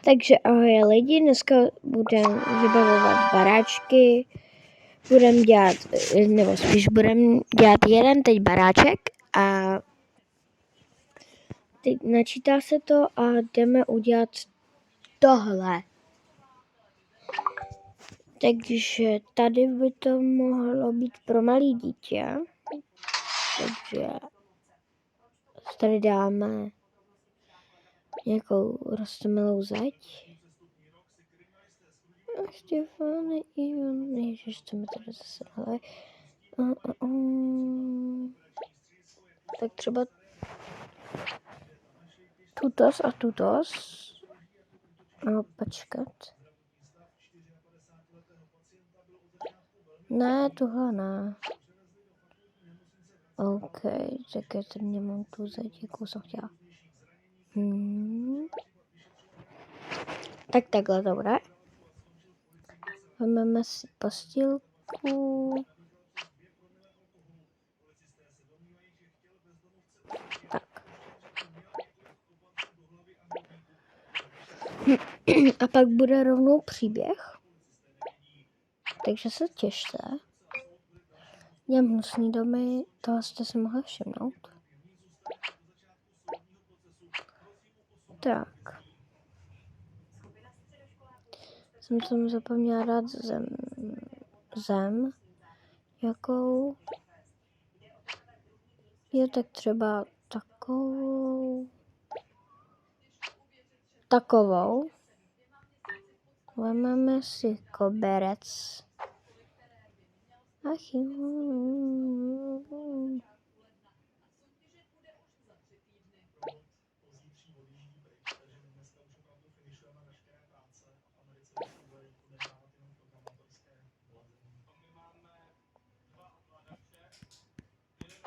Takže ahoj lidi, dneska budeme vybavovat baráčky, budeme dělat, nebo spíš budeme dělat jeden teď baráček a teď načítá se to a jdeme udělat tohle. Takže tady by to mohlo být pro malý dítě, takže tady dáme nějakou roztomilou zeď. Štěfáne, Ivan, ježiš, to mi tady zase hele. Tak třeba tutos a tutos. No, počkat. Ne, tohle ne. OK, tak já tady nemám tu zeď, jakou jsem chtěla. Tak takhle, dobré. Vezmeme si postýlku. Tak. A pak bude rovnou příběh. Takže se těšte. Dělám hnusný domy, toho jste si mohli všimnout. Tak. Jsem tam zapomněla dát zem. Jakou? Je tak třeba takovou. Vezmeme si koberec. Ach jo.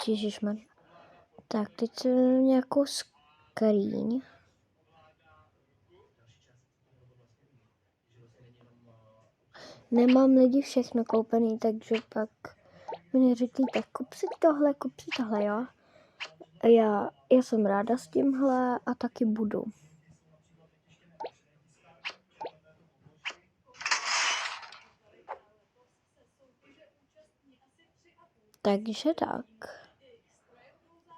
Ježišmarja. Tak, teď si vezmeme nějakou skříň. Nemám lidi všechno koupený, takže pak mi neříkejte, kup si tohle, jo. Já jsem ráda s tímhle a taky budu. Takže tak.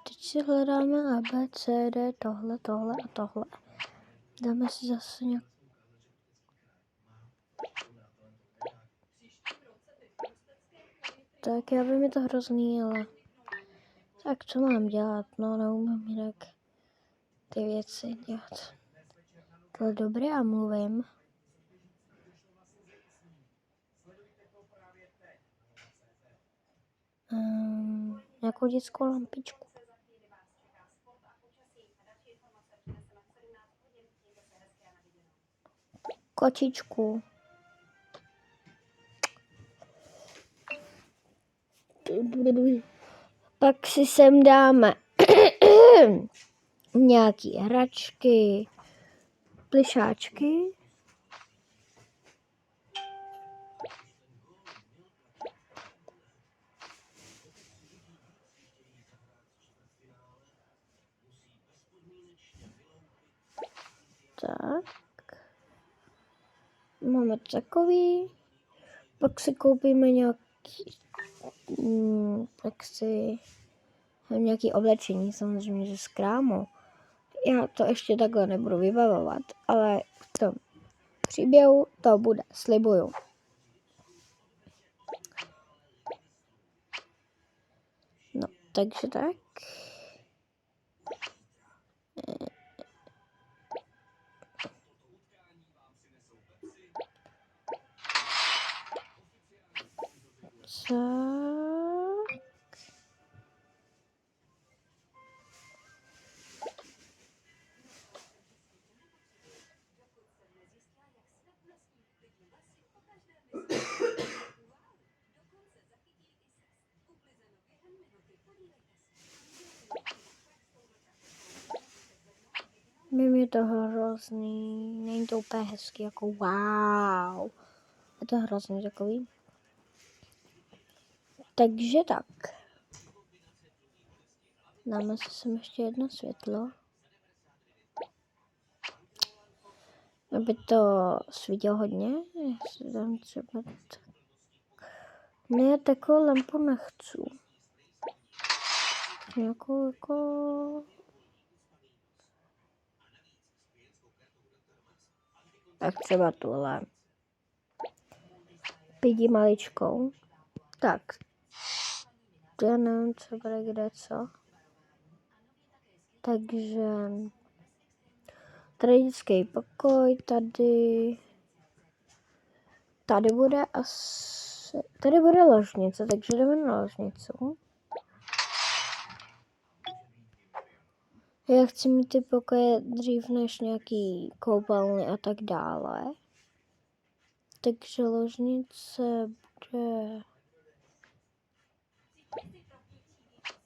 Teď si hledáme A, B, C, D, tohle a tohle. Dáme si zase nějak. Tak já vím, je to hrozný, ale tak co mám dělat? No, neumím jinak ty věci dělat. To je dobré, já mluvím. Nějakou dětskou lampičku. Kočičku. Pak si sem dáme nějaký hračky, plišáčky. Tak. Máme takový. Pak si koupíme nějaký oblečení, samozřejmě, že z krámu. Já to ještě takhle nebudu vybavovat, ale v tom příběhu to bude, slibuju. No, takže tak. Mým je to hrozný, není to úplně hezký, jako wow. Je to hrozný takový. Takže tak. Dáme si sem ještě jedno světlo. aby to svítil hodně. Jestli dám třeba ne, takovou lampu nechci. Nějakou jako... Tak třeba tuhle. Pidi maličkou. Tak. Já nevím, co bude kde co. Takže... Tradický pokoj, tady bude asi... Tady bude ložnice, takže jdeme na ložnicu. Já chci mít ty pokoje dřív než nějaký koupelny a tak dále. Takže ložnice bude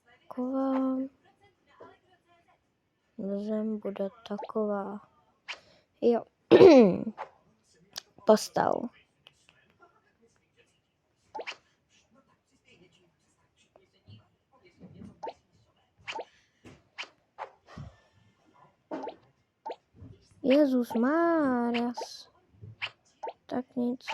taková. Zem bude taková. Jo. Postel. Jezus Márias. Tak nic.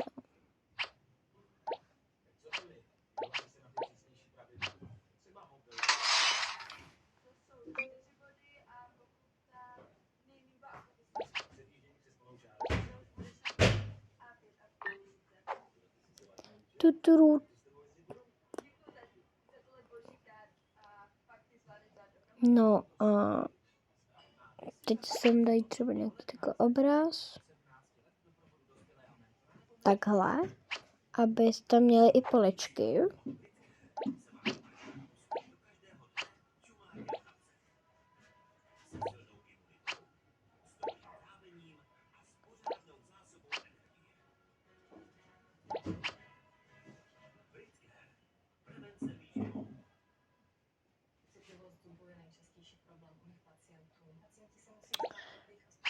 Tuturu. No a teď sem dají třeba nějaký takový obraz. Takhle. Abyste měli i poličky.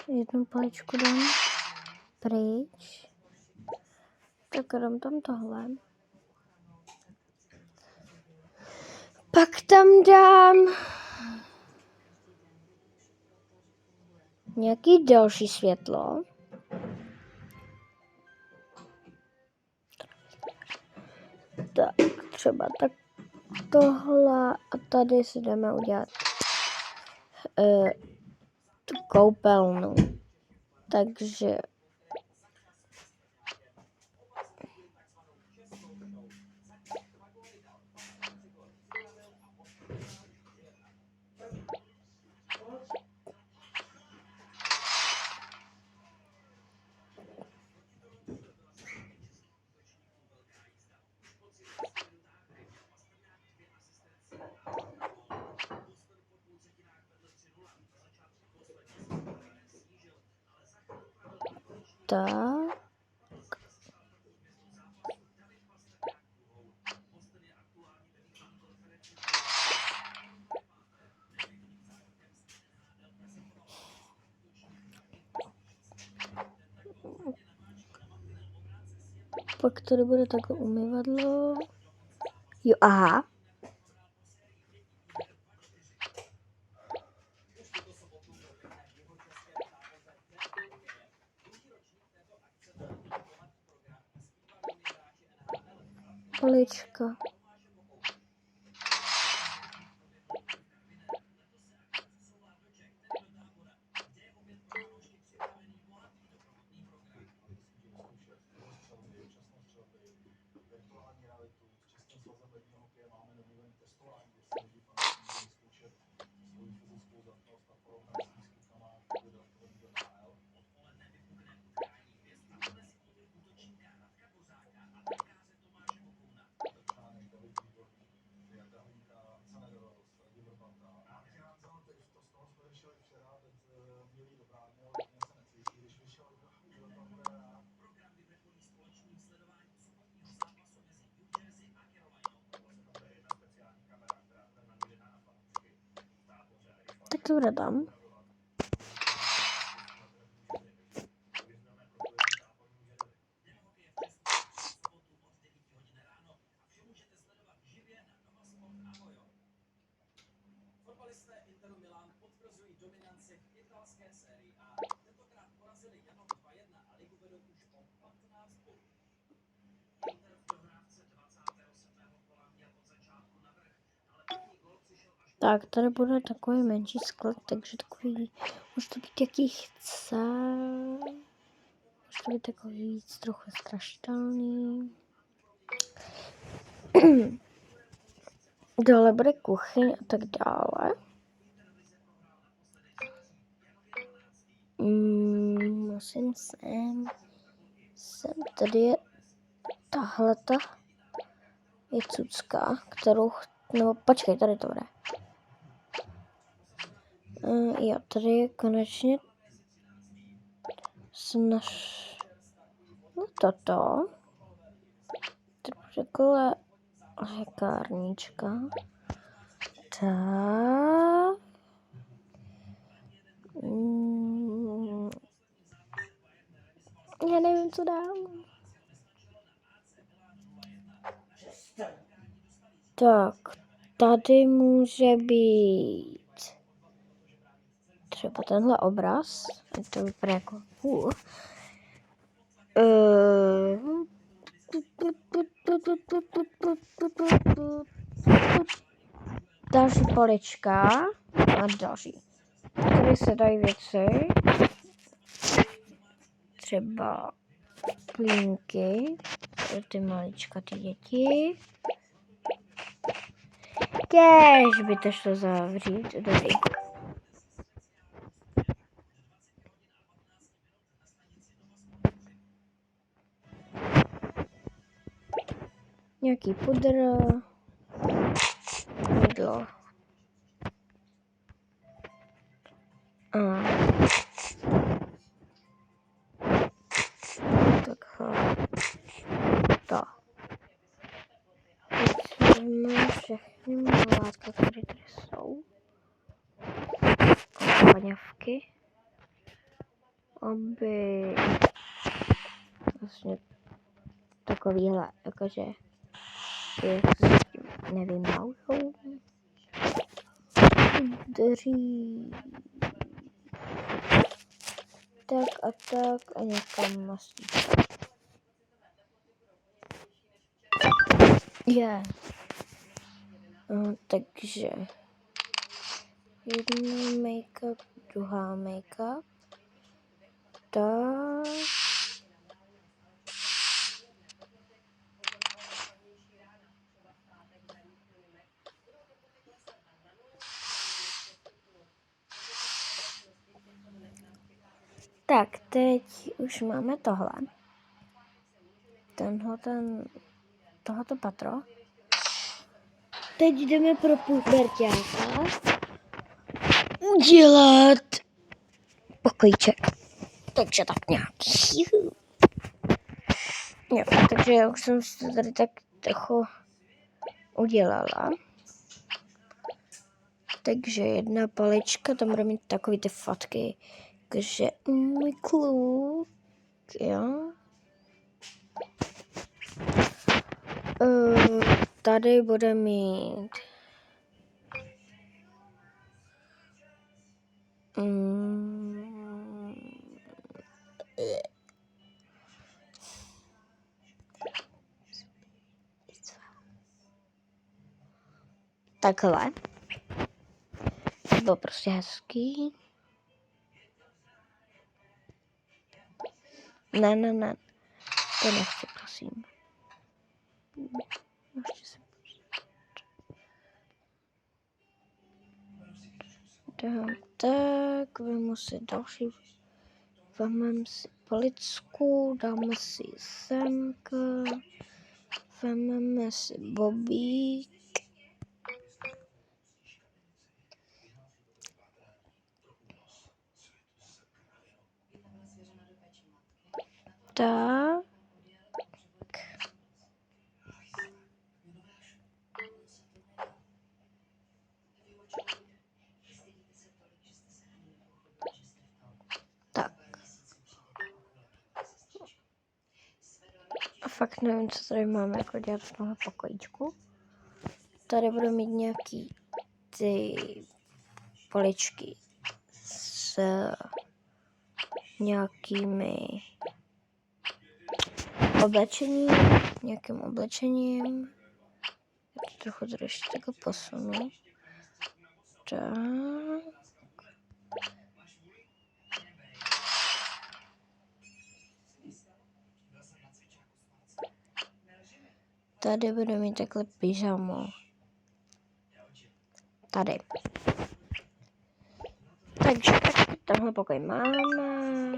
Jednu poličku dám pryč. Tak dám tam tohle. Pak tam dám nějaký další světlo. Tak třeba tak tohle a tady si jdeme udělat tu koupelnu. Takže tak. Pak tady bude takové umyvadlo. Jo, aha. Polička. Tak to bude tam. Tak, tady bude takový menší sklad, takže takový, může to být jaký chce. Může to být takový víc trochu strašidelný. Dole bude kuchyň a tak dále. Musím sem tady je tahleta je cucka, kterou, nebo počkej, tady to bude. Jo, tady je konečně no toto. Tady bude takhle lékárnička. Tak. Já nevím, co dám. Tak, tady může být třeba tenhle obraz. To vypadá jako půl. Další polička a další. Tady se dají věci. Třeba plínky, ty maličkatý děti. Kéž by to šlo zavřít. Dobrý. Nějaký pudr. Mydlo. Takhle. To. Teď máme všechny látka, které tady jsou. A paňavky. Aby vlastně takovýhle, jakože je nevím, naujou. Dří. Tak a někam mastí. Je. Takže jedna make-up, druhá make-up. Tak. Tak, teď už máme tohle. Tohoto patro. Teď jdeme pro puberťáka udělat pokojíček. Takže tak nějaký. Jo, takže já už jsem si to tady tak trochu udělala. Takže jedna palička, tam bude mít takový ty fotky. Takže můj kluk, jo. Tady bude mít takhle. To bylo prostě hezký. Ne. To nechci, prosím. Ještě se tak, vemu si další. Vememe si policku, dáme si semka. Vememe si bobík. Tak. Tak. A fakt nevím, co tady máme jako dělat v tomhle pokojíčku. Tady budu mít nějaký ty poličky s nějakými nějakým oblečením. Já to trochu ještě takhle posunu. Tak. Tady bude mít takhle pyžamo. Tady. Takže tenhle pokoj máme.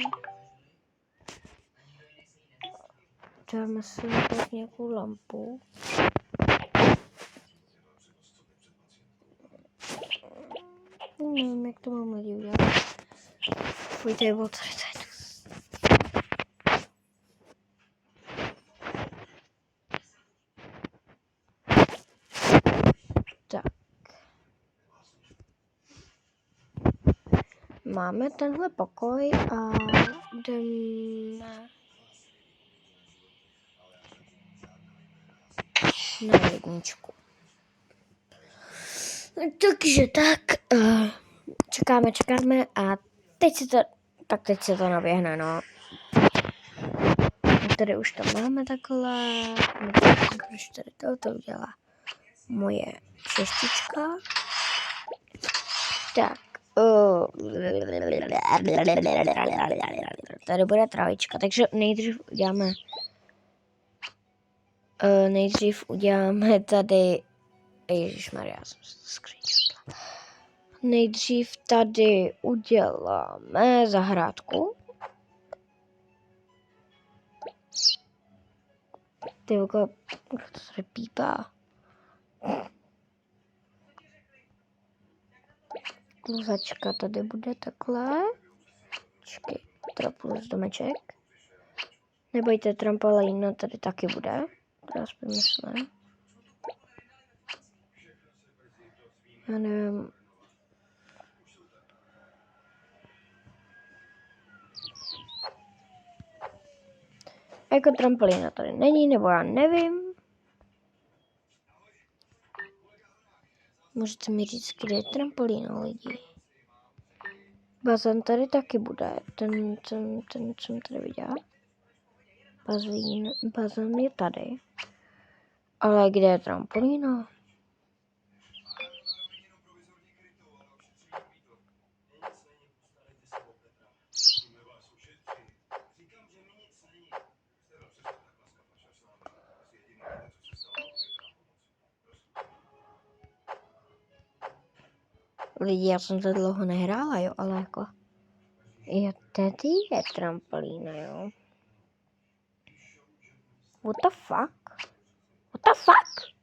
Dáme si tak nějakou lampu. Nevím, jak to mám lidi udělat. Fuj, to je bylo tady. Tak. Máme tenhle pokoj a jdeme na jedničku. Takže tak, čekáme a teď se to naběhne, no. Tady už to máme takhle, proč tady to udělá moje šestička. Tak, tady bude travička, takže nejdřív uděláme tady, ježišmarja, jsem se screenshotla. Nejdřív tady uděláme zahrádku. Ty kdo to tady pípá? Kluzačka tady bude takhle. Čekej, plus domeček. Nebojte, trampolína tady taky bude. To aspoň myslím. Já nevím. Jako trampolína tady není, nebo já nevím. Můžete mi říct, kde je trampolína, lidi. Bazén tady taky bude. Ten jsem tady viděla. Bazén je tady. Ale kde je trampolína? Lidi, já jsem to dlouho nehrála, jo, ale jako... Jo, tady je trampolína, jo. What the fuck? What the fuck?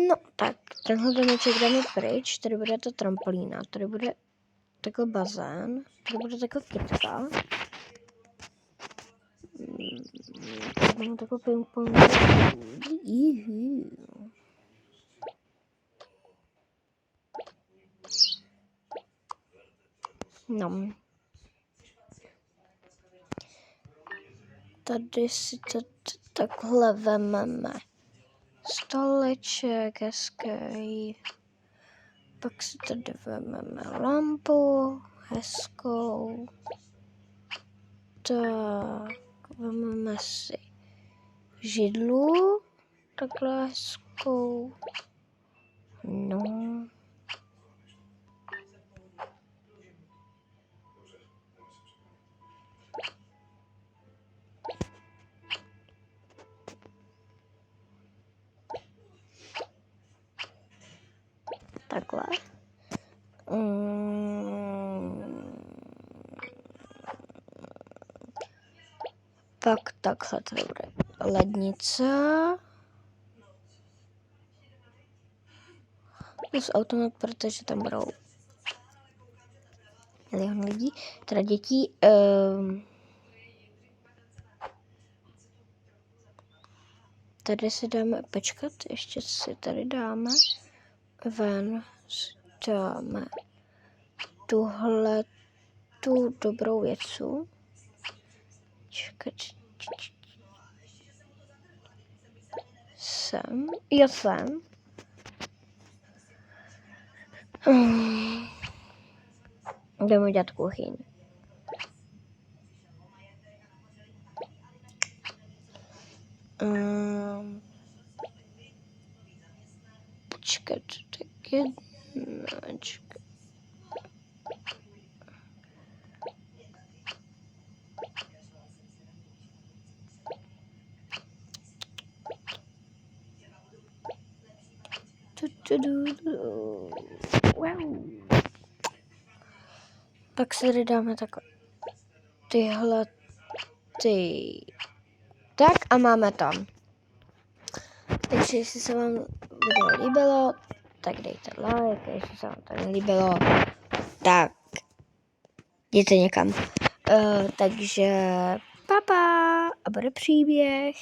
No, tak tenhle domeček dáme pryč, tady bude ta trampolína, tady bude takhle bazén, tady bude takhle kytka. Mám takový ping-pong. No. Tady si to takhle vememe. Stoleček hezký. Pak si tady vememe lampu hezkou. Tak, vememe si židlu takhle hezkou. No. Takhle. Pak takhle tady bude lednice. Plus automat, protože tam budou milion lidí, teda dětí. Tady si dáme, počkat, ještě si tady dáme ven, dáme tuhle tu dobrou věcu. Čekat. Sem. Jo, sem. Jdeme dělat kuchyň. Počkat, tak jednačka. Wow. Pak se dáme takhle tyhle ty. Tak a máme tam. Takže jestli se vám video líbilo, tak dejte like, jestli se vám to nelíbilo, tak jděte někam. Takže papa a bude příběh.